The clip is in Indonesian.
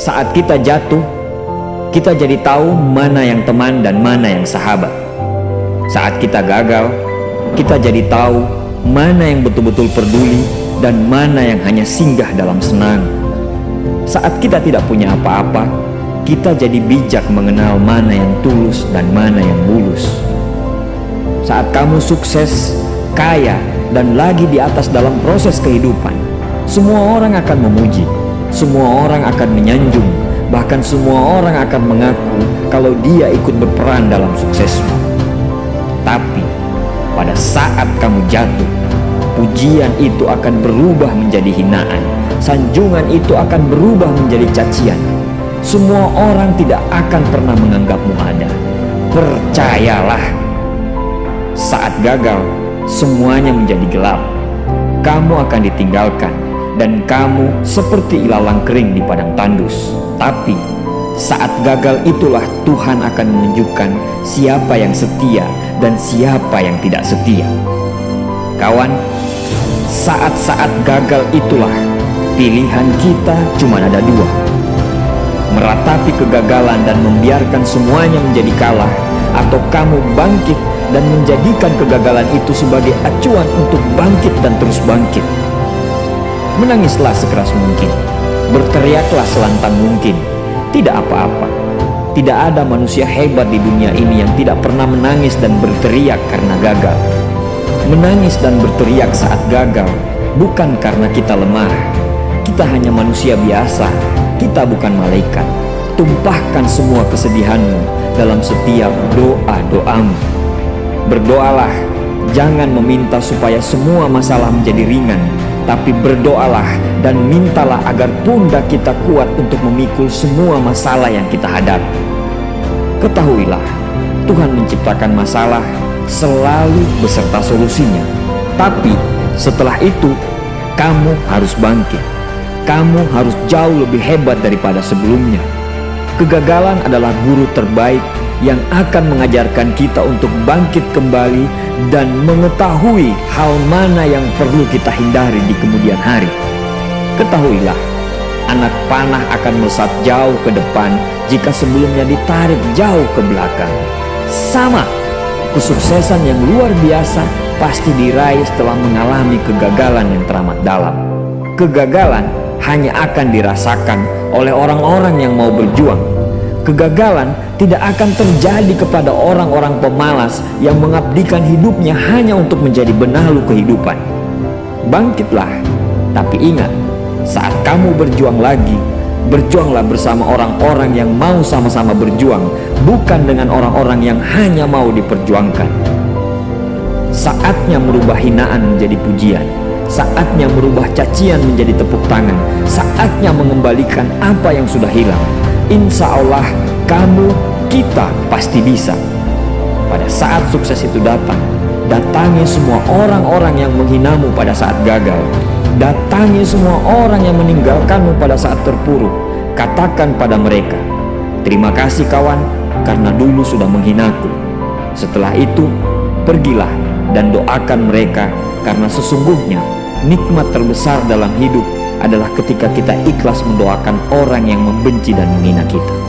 Saat kita jatuh, kita jadi tahu mana yang teman dan mana yang sahabat. Saat kita gagal, kita jadi tahu mana yang betul-betul peduli dan mana yang hanya singgah dalam senang. Saat kita tidak punya apa-apa, kita jadi bijak mengenal mana yang tulus dan mana yang bulus. Saat kamu sukses, kaya, dan lagi di atas dalam proses kehidupan, semua orang akan memuji, semua orang akan menyanjung, bahkan semua orang akan mengaku kalau dia ikut berperan dalam suksesmu. Tapi pada saat kamu jatuh, pujian itu akan berubah menjadi hinaan, sanjungan itu akan berubah menjadi cacian. Semua orang tidak akan pernah menganggapmu ada. Percayalah, saat gagal, semuanya menjadi gelap. Kamu akan ditinggalkan dan kamu seperti ilalang kering di padang tandus. Tapi saat gagal itulah Tuhan akan menunjukkan siapa yang setia dan siapa yang tidak setia. Kawan, saat-saat gagal itulah pilihan kita cuma ada dua: meratapi kegagalan dan membiarkan semuanya menjadi kalah, atau kamu bangkit dan menjadikan kegagalan itu sebagai acuan untuk bangkit dan terus bangkit. Menangislah sekeras mungkin, berteriaklah selantang mungkin. Tidak apa-apa. Tidak ada manusia hebat di dunia ini yang tidak pernah menangis dan berteriak karena gagal. Menangis dan berteriak saat gagal bukan karena kita lemah. Kita hanya manusia biasa. Kita bukan malaikat. Tumpahkan semua kesedihanmu dalam setiap doa-doamu. Berdoalah, jangan meminta supaya semua masalah menjadi ringan, tapi berdoalah dan mintalah agar pundak kita kuat untuk memikul semua masalah yang kita hadapi. Ketahuilah, Tuhan menciptakan masalah selalu beserta solusinya. Tapi setelah itu, kamu harus bangkit. Kamu harus jauh lebih hebat daripada sebelumnya. Kegagalan adalah guru terbaik yang akan mengajarkan kita untuk bangkit kembali dan mengetahui hal mana yang perlu kita hindari di kemudian hari. Ketahuilah, anak panah akan melesat jauh ke depan jika sebelumnya ditarik jauh ke belakang. Sama, kesuksesan yang luar biasa pasti diraih setelah mengalami kegagalan yang teramat dalam. Kegagalan hanya akan dirasakan oleh orang-orang yang mau berjuang. Kegagalan tidak akan terjadi kepada orang-orang pemalas yang mengabdikan hidupnya hanya untuk menjadi benalu kehidupan. Bangkitlah, tapi ingat, saat kamu berjuang lagi, berjuanglah bersama orang-orang yang mau sama-sama berjuang, bukan dengan orang-orang yang hanya mau diperjuangkan. Saatnya merubah hinaan menjadi pujian. Saatnya merubah cacian menjadi tepuk tangan. Saatnya mengembalikan apa yang sudah hilang. Insya Allah kamu, kita pasti bisa. Pada saat sukses itu datang, datangi semua orang-orang yang menghinamu pada saat gagal. Datangi semua orang yang meninggalkanmu pada saat terpuruk. Katakan pada mereka, terima kasih kawan, karena dulu sudah menghinaku. Setelah itu, pergilah dan doakan mereka, karena sesungguhnya nikmat terbesar dalam hidup adalah ketika kita ikhlas mendoakan orang yang membenci dan menghina kita.